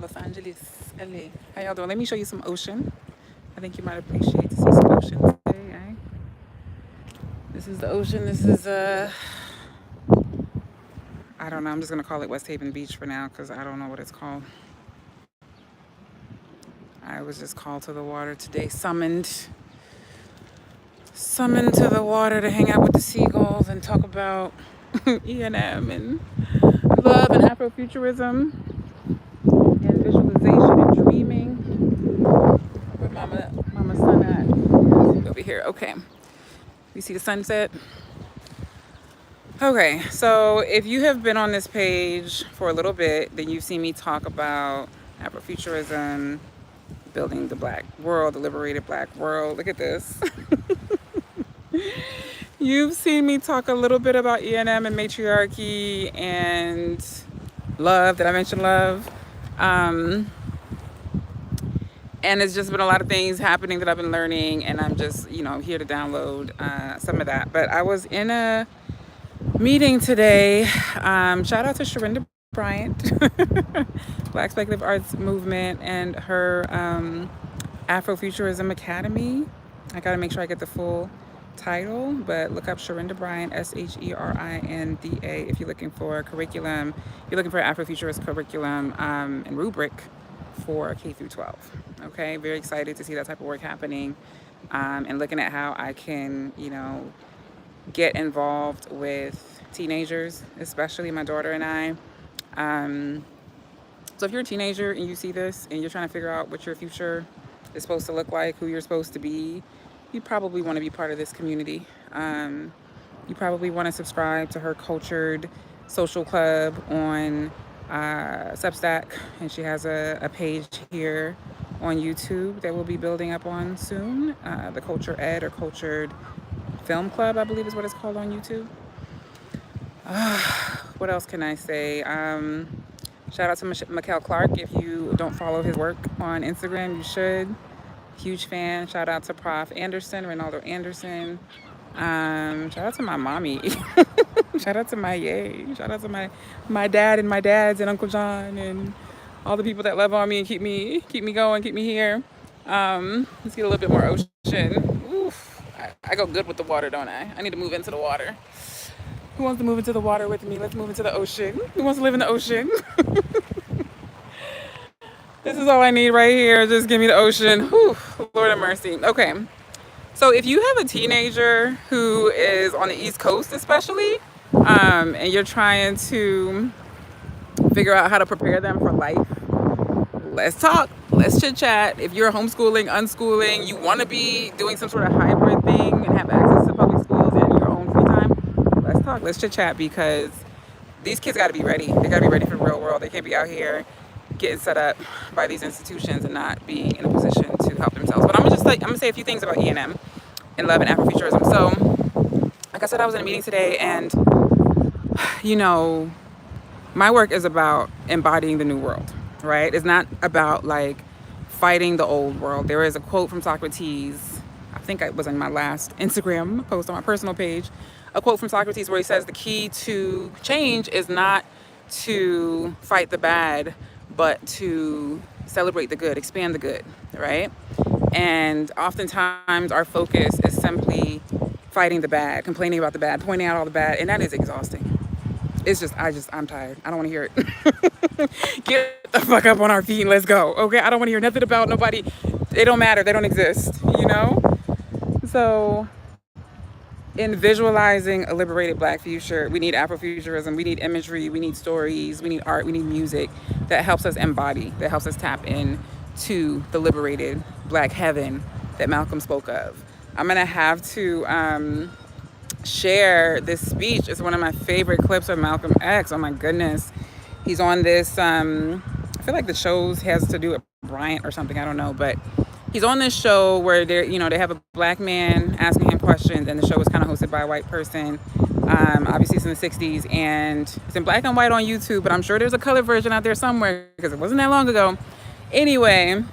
Los Angeles, LA. How y'all doing? Let me show you some ocean. I think you might appreciate to see some ocean today, eh? This is the ocean. This is I don't know. I'm just gonna call it West Haven Beach for now because I don't know what it's called. I was just called to the water today, summoned to the water to hang out with the seagulls and talk about ENM and love and Afrofuturism and visualization and dreaming. Where mama sun at? Over here. Okay. You see the sunset? Okay, so if you have been on this page for a little bit, then you've seen me talk about Afrofuturism, building the black world, the liberated black world. Look at this. You've seen me talk a little bit about ENM and matriarchy and love. Did I mention love? And it's just been a lot of things happening that I've been learning, and I'm just, here to download some of that. But I was in a meeting today. Shout out to Sharinda Bryant, Black Speculative Arts Movement, and her Afrofuturism Academy. I gotta make sure I get the full title, but look up Sharinda Bryant, Sherinda, if you're looking for a curriculum, you're looking for an Afrofuturist curriculum and rubric for K through 12. Okay, very excited to see that type of work happening, and looking at how I can, get involved with teenagers, especially my daughter and I. So if you're a teenager and you see this and you're trying to figure out what your future is supposed to look like, who you're supposed to be, you probably want to be part of this community. You probably want to subscribe to her Cultured Social Club on Substack, and she has a page here on YouTube that we'll be building up on soon. The Culture Ed or Cultured Film Club, I believe is what it's called on YouTube. What else can I say? Shout out to Mikkel Clark. If you don't follow his work on Instagram, you should. Huge fan. Shout out to Prof. Anderson, Ronaldo Anderson. Shout out to my mommy. Shout out to my yay. Shout out to my dad and my dads and Uncle John and all the people that love on me and keep me going, keep me here. Let's get a little bit more ocean. Oof. I go good with the water, don't I? I need to move into the water. Who wants to move into the water with me? Let's move into the ocean. Who wants to live in the ocean? This is all I need right here. Just give me the ocean. Whew, Lord have mercy. Okay. So if you have a teenager who is on the East Coast especially, and you're trying to figure out how to prepare them for life, let's talk. Let's chit chat. If you're homeschooling, unschooling, you want to be doing some sort of hybrid thing and have access to public schools and your own free time, let's talk. Let's chit chat, because these kids got to be ready. They got to be ready for the real world. They can't be out here getting set up by these institutions and not being in a position to help themselves. But I'm gonna say a few things about ENM and love and Afrofuturism. So, like I said, I was in a meeting today, and my work is about embodying the new world, right? It's not about like fighting the old world. There is a quote from Socrates. I think it was in my last Instagram post on my personal page. A quote from Socrates where he says the key to change is not to fight the bad, but to celebrate the good, expand the good, right? And oftentimes our focus is simply fighting the bad, complaining about the bad, pointing out all the bad, and that is exhausting. It's just, I'm tired. I don't want to hear it. Get the fuck up on our feet and let's go, okay? I don't want to hear nothing about nobody. They don't matter. They don't exist, So in visualizing a liberated black future, we need Afrofuturism, we need imagery, we need stories, we need art, we need music that helps us embody, that helps us tap in to the liberated black heaven that Malcolm spoke of. I'm gonna have to share this speech. It's one of my favorite clips of Malcolm X. Oh my goodness. He's on this, I feel like the show has to do with Bryant or something, I don't know, but he's on this show where they have a black man asking him questions, and the show was kind of hosted by a white person. Obviously it's in the 60s, and it's in black and white on YouTube, but I'm sure there's a color version out there somewhere because it wasn't that long ago. Anyway,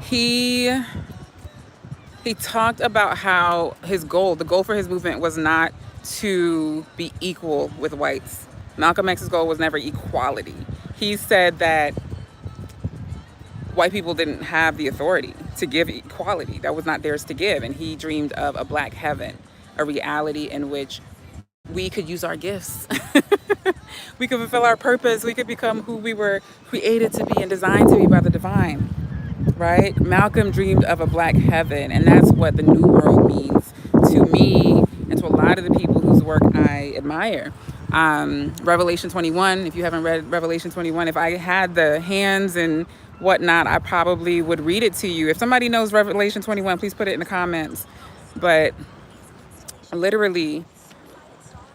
he talked about how the goal for his movement was not to be equal with whites. Malcolm X's goal was never equality. He said that white people didn't have the authority to give equality. That was not theirs to give. And he dreamed of a black heaven, a reality in which we could use our gifts. We could fulfill our purpose. We could become who we were created to be and designed to be by the divine, right? Malcolm dreamed of a black heaven, and that's what the New World means to me and to a lot of the people whose work I admire. Revelation 21, if you haven't read Revelation 21, if I had the hands and whatnot, I probably would read it to you. If somebody knows Revelation 21, please put it in the comments. But literally,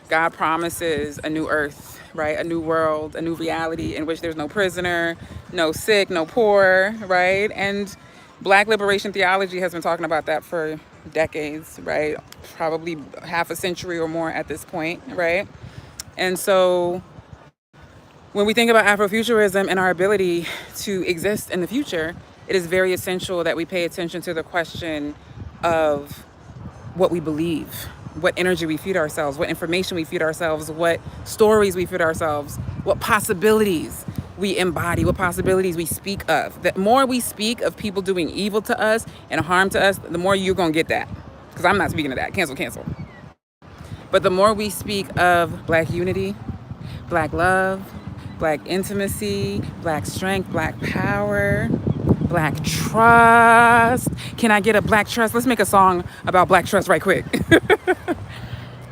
God promises a new earth, right? A new world, a new reality in which there's no prisoner, no sick, no poor, right? And Black liberation theology has been talking about that for decades, right? Probably half a century or more at this point, right? And so when we think about Afrofuturism and our ability to exist in the future, it is very essential that we pay attention to the question of what we believe, what energy we feed ourselves, what information we feed ourselves, what stories we feed ourselves, what possibilities we embody, what possibilities we speak of. The more we speak of people doing evil to us and harm to us, the more you're going to get that. Because I'm not speaking of that. Cancel. But the more we speak of Black unity, Black love, Black intimacy, Black strength, Black power, Black trust. Can I get a Black trust? Let's make a song about Black trust right quick.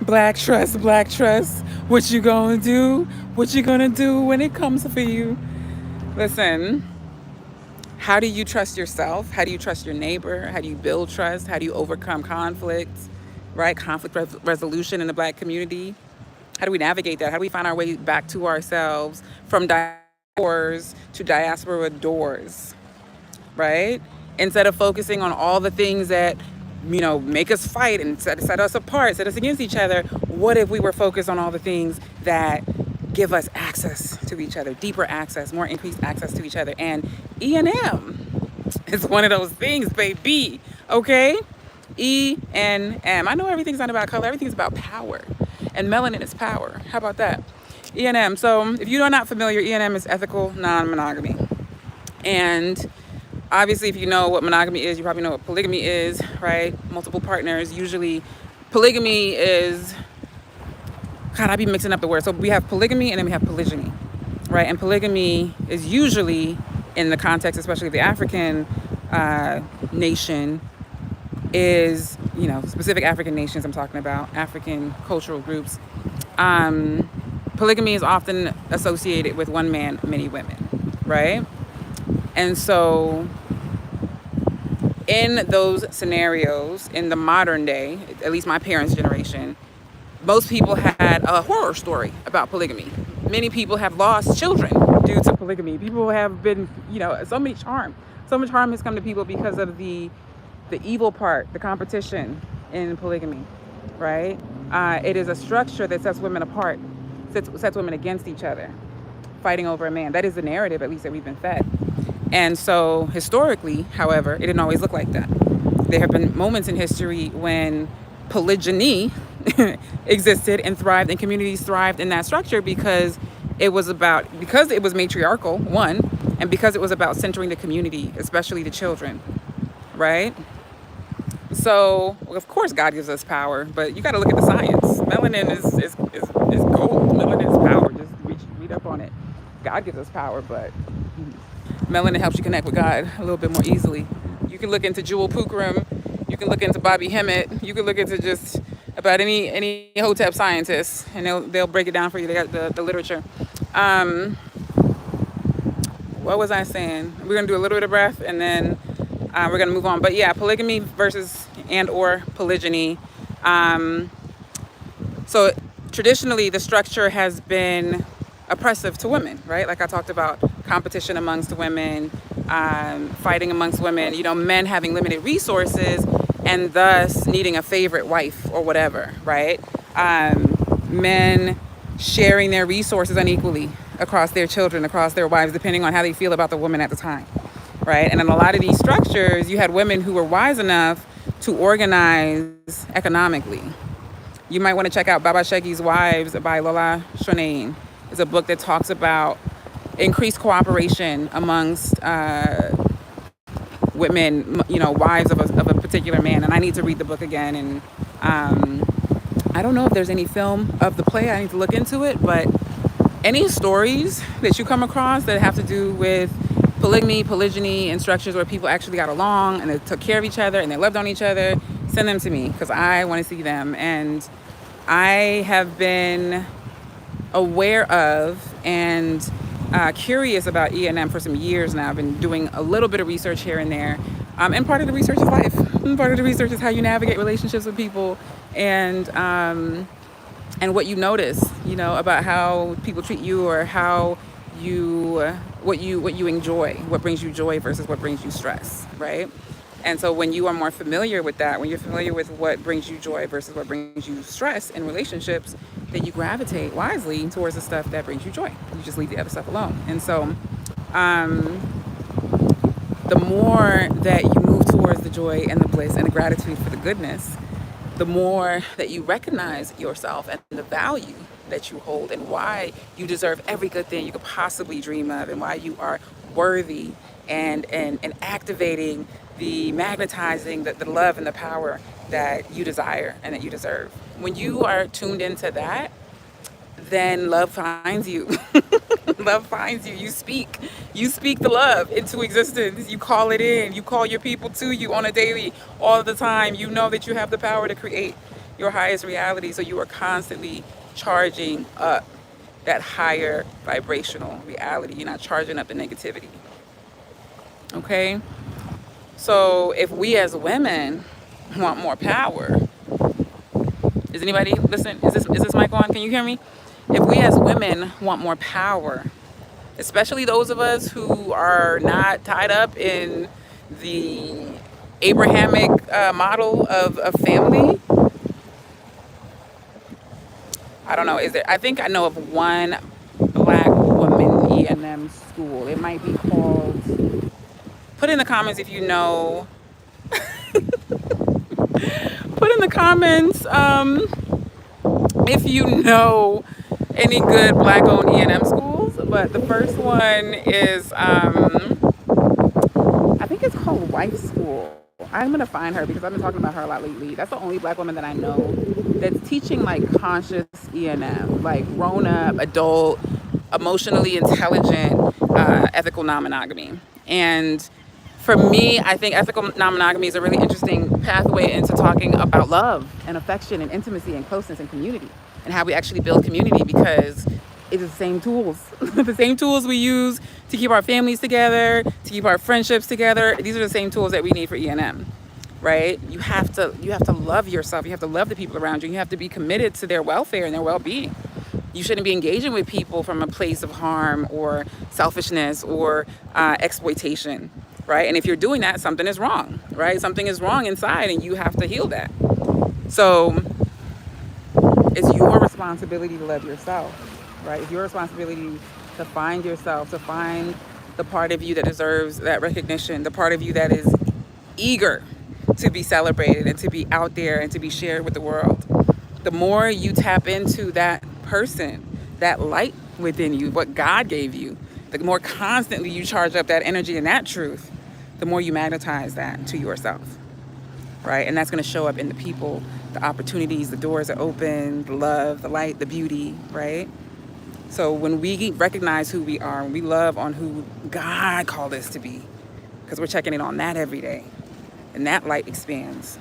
Black trust, Black trust. What you gonna do? What you gonna do when it comes for you? Listen, how do you trust yourself? How do you trust your neighbor? How do you build trust? How do you overcome conflicts, right? Conflict resolution in the Black community. How do we navigate that? How do we find our way back to ourselves from doors to diaspora doors, right? Instead of focusing on all the things that, make us fight and set us apart, set us against each other, what if we were focused on all the things that give us access to each other, deeper access, more increased access to each other? And ENM is one of those things, baby, okay? ENM. I know everything's not about color, everything's about power. And melanin is power. How about that? ENM. So if you are not familiar, ENM is ethical non-monogamy. And obviously, if you know what monogamy is, you probably know what polygamy is, right? Multiple partners. Usually, polygamy is... God, I be mixing up the words. So we have polygamy and then we have polygyny, right? And polygamy is usually, in the context, especially of the African nation, is, specific African nations I'm talking about, African cultural groups. Polygamy is often associated with one man, many women, right? And so in those scenarios, in the modern day, at least my parents' generation, most people had a horror story about polygamy. Many people have lost children due to polygamy. People have been, so much harm has come to people because of the evil part, the competition in polygamy, right? It is a structure that sets women apart, sets women against each other, fighting over a man. That is the narrative, at least, that we've been fed. And so historically, however, it didn't always look like that. There have been moments in history when polygyny existed and thrived, and communities thrived in that structure because it was matriarchal, one, and because it was about centering the community, especially the children, right? So, of course, God gives us power, but you got to look at the science. Melanin is gold. Melanin is power. Just read up on it. God gives us power, but melanin helps you connect with God a little bit more easily. You can look into Jewel Pookrum. You can look into Bobby Hemmett. You can look into just about any Hotep scientist, and they'll break it down for you. They got the literature. What was I saying? We're gonna do a little bit of breath, and then we're gonna move on. But yeah, polygamy versus or polygyny. So traditionally, the structure has been oppressive to women, right? Like I talked about, competition amongst women, fighting amongst women, men having limited resources and thus needing a favorite wife or whatever, right? Men sharing their resources unequally across their children, across their wives, depending on how they feel about the woman at the time, right? And in a lot of these structures, you had women who were wise enough to organize economically. You might want to check out Baba Shegi's Wives by Lola Shonaine. It's a book that talks about increased cooperation amongst women, wives of a particular man. And I need to read the book again. And I don't know if there's any film of the play. I need to look into it. But any stories that you come across that have to do with polygamy, polygyny, and structures where people actually got along and they took care of each other and they loved on each other, send them to me because I want to see them. And I have been aware of and curious about ENM for some years now. I've been doing a little bit of research here and there. And part of the research is life. And part of the research is how you navigate relationships with people and what you notice, about how people treat you or how what you enjoy, what brings you joy versus what brings you stress, right? And so when you are more familiar with that, when you're familiar with what brings you joy versus what brings you stress in relationships, then you gravitate wisely towards the stuff that brings you joy. You just leave the other stuff alone. And so the more that you move towards the joy and the bliss and the gratitude for the goodness, the more that you recognize yourself and the value that you hold and why you deserve every good thing you could possibly dream of and why you are worthy and activating the magnetizing, the love and the power that you desire and that you deserve. When you are tuned into that, then love finds you. Love finds you. You speak the love into existence. You call it in. You call your people to you on a daily, all the time. You know that you have the power to create your highest reality. So you are constantly charging up that higher vibrational reality. You're not charging up the negativity. Okay? So if we as women want more power, is anybody listen? Is this mic on? Can you hear me? If we as women want more power, especially those of us who are not tied up in the Abrahamic model of family, I don't know. I think I know of one Black woman ENM school. It might be called. Put in the comments if you know. Put in the comments if you know any good Black-owned ENM schools. But the first one is, I think it's called Wife School. I'm going to find her because I've been talking about her a lot lately. That's the only Black woman that I know that's teaching like conscious ENM, like grown-up, adult, emotionally intelligent, ethical non-monogamy. And for me, I think ethical non-monogamy is a really interesting pathway into talking about love and affection and intimacy and closeness and community and how we actually build community, because it's the same tools. The same tools we use to keep our families together, to keep our friendships together. These are the same tools that we need for ENM, right? You have to love yourself. You have to love the people around you. You have to be committed to their welfare and their well-being. You shouldn't be engaging with people from a place of harm or selfishness or exploitation. Right? And if you're doing that, something is wrong, right? Something is wrong inside and you have to heal that. So it's your responsibility to love yourself, right? It's your responsibility to find yourself, to find the part of you that deserves that recognition, the part of you that is eager to be celebrated and to be out there and to be shared with the world. The more you tap into that person, that light within you, what God gave you, the more constantly you charge up that energy and that truth, the more you magnetize that to yourself, right? And that's going to show up in the people, the opportunities, the doors are open, the love, the light, the beauty, right? So when we recognize who we are, when we love on who God called us to be, because we're checking in on that every day, and that light expands,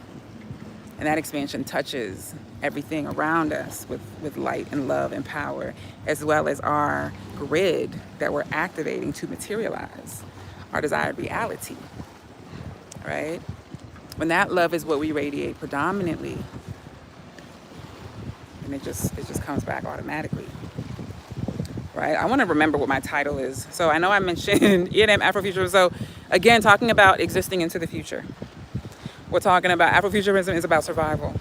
and that expansion touches everything around us with light and love and power, as well as our grid that we're activating to materialize our desired reality, right? When that love is what we radiate predominantly, and it just comes back automatically, right? I want to remember what my title is. So I know I mentioned ENM Afrofuturism. So again, talking about existing into the future. We're talking about Afrofuturism is about survival.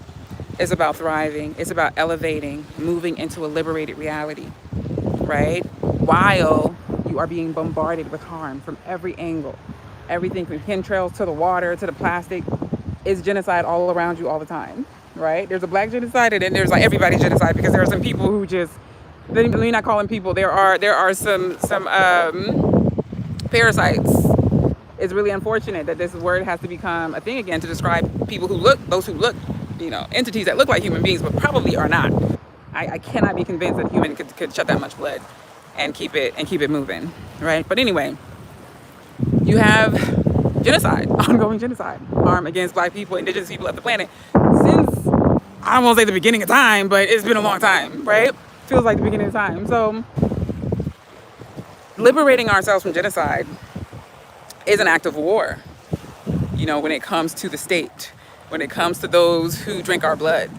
It's about thriving. It's about elevating, moving into a liberated reality, right? While you are being bombarded with harm from every angle. Everything from chemtrails to the water to the plastic is genocide all around you all the time, right? There's a Black genocide and then there's like everybody's genocide, because there are some people who just, let me not call them people. There are some parasites it's really unfortunate that this word has to become a thing again to describe people who look, those who look, entities that look like human beings, but probably are not. I cannot be convinced that a human could shut that much blood and keep it moving, right? But anyway, you have genocide, ongoing genocide, harm against Black people, indigenous people of the planet, since, I won't say the beginning of time, but it's been a long time, right? Feels like the beginning of time. So liberating ourselves from genocide is an act of war, when it comes to the state, when it comes to those who drink our blood.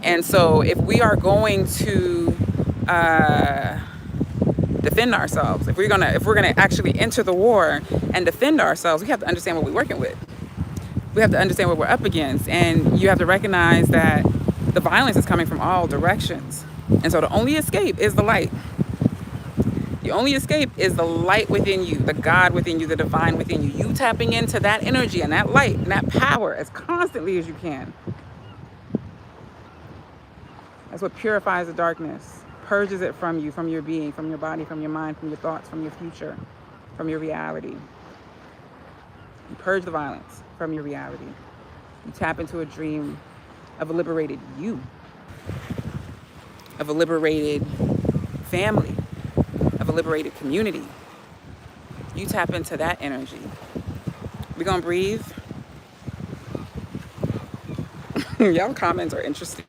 And so if we are going to defend ourselves, if we're gonna actually enter the war and defend ourselves, we have to understand what we're working with. We have to understand what we're up against, and you have to recognize that the violence is coming from all directions. And so the only escape is the light. The only escape is the light within you, the God within you, the divine within you. You tapping into that energy and that light and that power as constantly as you can. That's what purifies the darkness, purges it from you, from your being, from your body, from your mind, from your thoughts, from your future, from your reality. You purge the violence from your reality. You tap into a dream of a liberated you, of a liberated family, of a liberated community. You tap into that energy. We're gonna breathe. Y'all comments are interesting.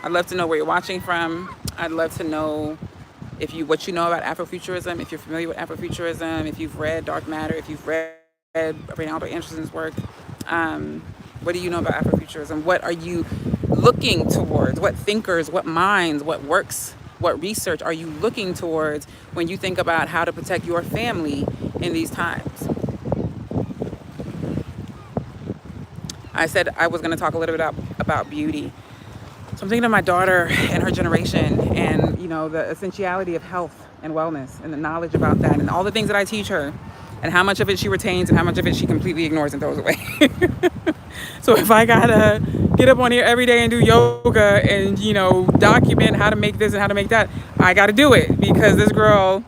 I'd love to know where you're watching from. I'd love to know what you know about Afrofuturism, if you're familiar with Afrofuturism, if you've read Dark Matter, if you've read Reynaldo Anderson's work. What do you know about Afrofuturism? What are you looking towards? What thinkers, what minds, what works, what research are you looking towards when you think about how to protect your family in these times? I said I was going to talk a little bit about beauty. So I'm thinking of my daughter and her generation and, the essentiality of health and wellness and the knowledge about that and all the things that I teach her and how much of it she retains and how much of it she completely ignores and throws away. So if I gotta get up on here every day and do yoga and, document how to make this and how to make that, I gotta do it because this girl,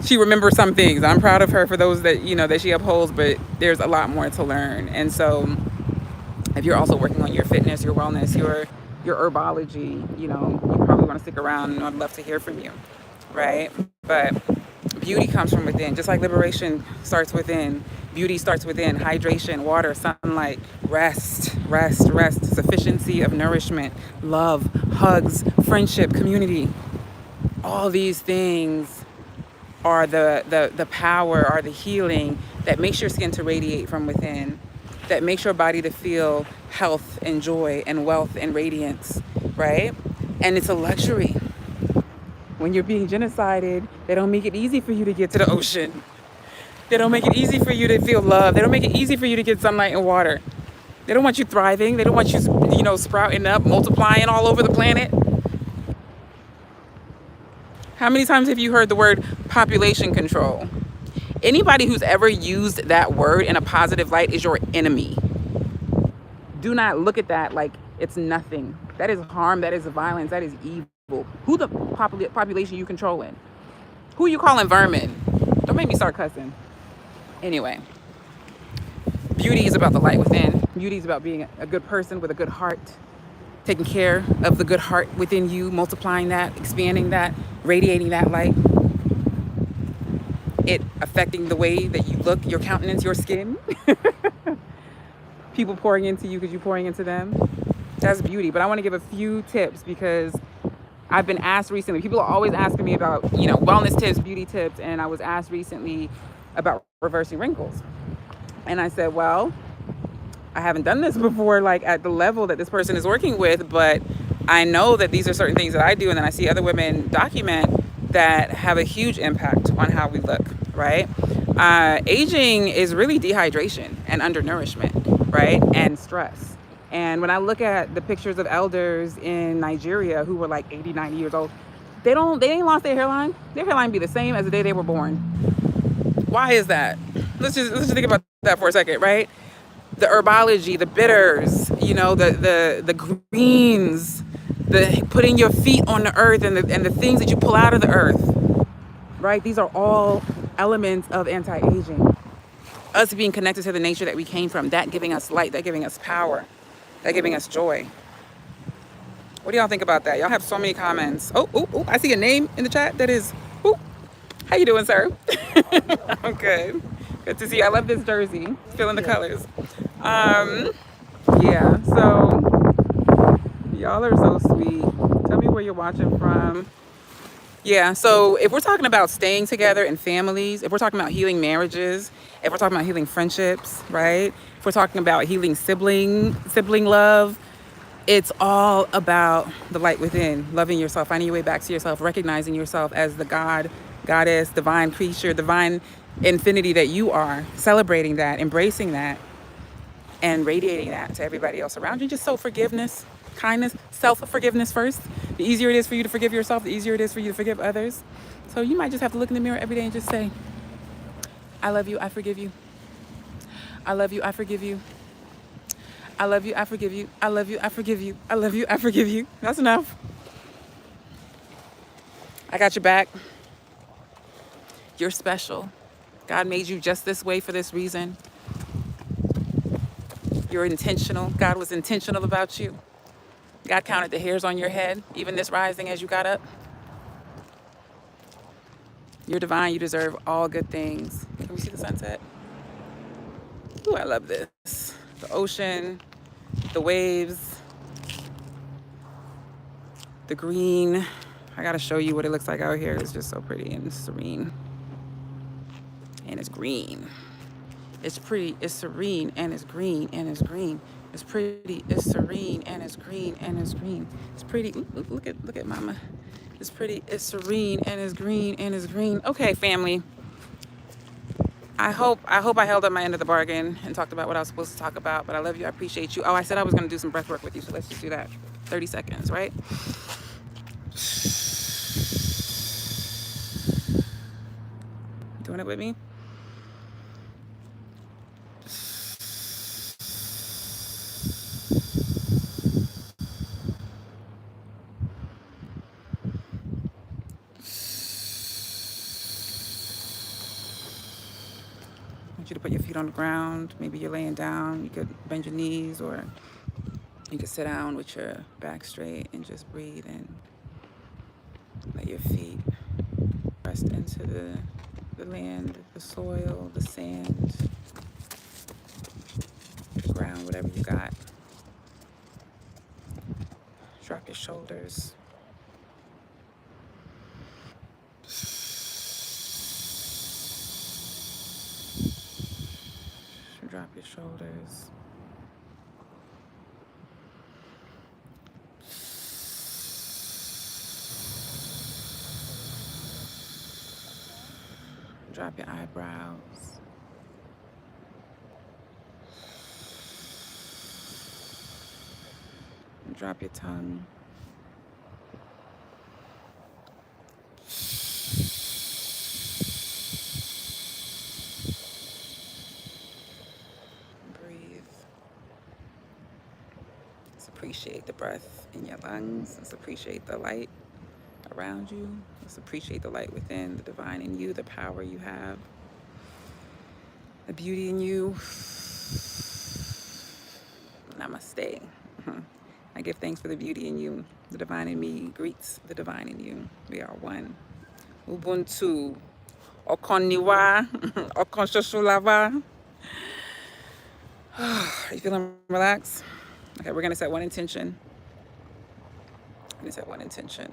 she remembers some things. I'm proud of her for those that, that she upholds, but there's a lot more to learn. And so if you're also working on your fitness, your wellness, your herbology, you probably want to stick around, and I'd love to hear from you, right? But beauty comes from within, just like liberation starts within. Beauty starts within. Hydration, water, sunlight, rest, sufficiency of nourishment, love, hugs, friendship, community. All these things are the power, are the healing that makes your skin to radiate from within, that makes your body to feel health and joy and wealth and radiance, right? And it's a luxury. When you're being genocided, they don't make it easy for you to get to the ocean. They don't make it easy for you to feel love. They don't make it easy for you to get sunlight and water. They don't want you thriving. They don't want you, sprouting up, multiplying all over the planet. How many times have you heard the word population control? Anybody who's ever used that word in a positive light is your enemy. Do not look at that like it's nothing. That is harm, that is violence, that is evil. Who the population you controlling? Who you calling vermin? Don't make me start cussing. Anyway, beauty is about the light within. Beauty is about being a good person with a good heart, taking care of the good heart within you, multiplying that, expanding that, radiating that light. It affecting the way that you look, your countenance, your skin. People pouring into you because you're pouring into them. That's beauty. But I want to give a few tips because I've been asked recently. People are always asking me about, wellness tips, beauty tips. And I was asked recently about reversing wrinkles. And I said, well, I haven't done this before, like at the level that this person is working with, but I know that these are certain things that I do. And then I see other women document that have a huge impact on how we look, right? Aging is really dehydration and undernourishment, right? And stress. And when I look at the pictures of elders in Nigeria who were like 80, 90 years old, they ain't lost their hairline. Their hairline be the same as the day they were born. Why is that? Let's just think about that for a second, right? The herbology, the bitters, the greens, the putting your feet on the earth and the things that you pull out of the earth, right? These are all elements of anti-aging. us being connected to the nature that we came from, that giving us light, that giving us power, that giving us joy. What do y'all think about that? Y'all have so many comments. Oh, I see a name in the chat that is, oh, how you doing, sir? I'm good. Good to see you. I love this jersey. Feeling the colors. Yeah, so y'all are so sweet. Tell me where you're watching from. Yeah, so if we're talking about staying together in families, if we're talking about healing marriages, if we're talking about healing friendships, right? If we're talking about healing sibling love, it's all about the light within, loving yourself, finding your way back to yourself, recognizing yourself as the God, goddess, divine creature, divine infinity that you are, celebrating that, embracing that, and radiating that to everybody else around you. Just so forgiveness, kindness, self-forgiveness first. The easier it is for you to forgive yourself, the easier it is for you to forgive others. So you might just have to look in the mirror every day and just say, I love you, I forgive you. I love you, I forgive you. I love you, I forgive you. I love you, I forgive you. I love you, I forgive you. That's enough. I got your back. You're special. God made you just this way for this reason. You're intentional. God was intentional about you. God counted the hairs on your head, even this rising as you got up. You're divine. You deserve all good things. Can we see the sunset? Ooh, I love this. The ocean, the waves, the green. I gotta show you what it looks like out here. It's just so pretty and serene. And it's green. It's pretty, it's serene, and it's green, and it's green. It's pretty, it's serene, and it's green, and it's green. It's pretty. Ooh, look at mama. It's pretty, it's serene, and it's green, and it's green. Okay, family. I hope I held up my end of the bargain and talked about what I was supposed to talk about, but I love you, I appreciate you. Oh, I said I was gonna do some breath work with you, so let's just do that. 30 seconds, right? Doing it with me? I want you to put your feet on the ground. Maybe you're laying down. You could bend your knees, or you could sit down with your back straight and just breathe and let your feet rest into the land, the soil, the sand, the ground, whatever you got. Drop your shoulders. Drop your shoulders. Drop your eyebrows. Drop your tongue. Breathe. Let's appreciate the breath in your lungs. Let's appreciate the light around you. Let's appreciate the light within, the divine in you, the power you have, the beauty in you. Namaste. I give thanks for the beauty in you. The divine in me greets the divine in you. We are one. Ubuntu. Okoniwa. Okonshoshulava. Are you feeling relaxed? Okay, we're going to set one intention. I'm going to set one intention.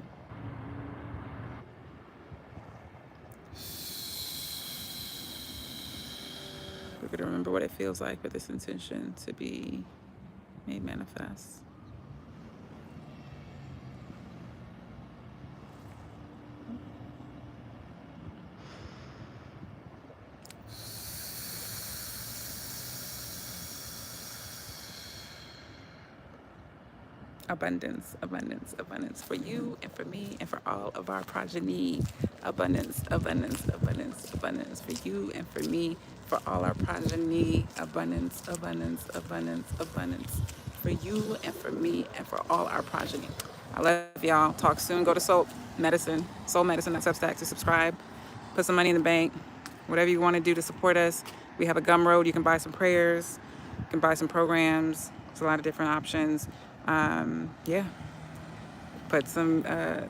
We're going to remember what it feels like for this intention to be made manifest. Abundance, abundance, abundance for you and for me and for all of our progeny. Abundance, abundance, abundance, abundance for you and for me, for all our progeny. Abundance, abundance, abundance, abundance for you and for me and for all our progeny. I love y'all. Talk soon. Go to Soulmedicine.substack to subscribe. Put some money in the bank. Whatever you want to do to support us. We have a Gumroad. You can buy some prayers. You can buy some programs. There's a lot of different options. Yeah. Put some love.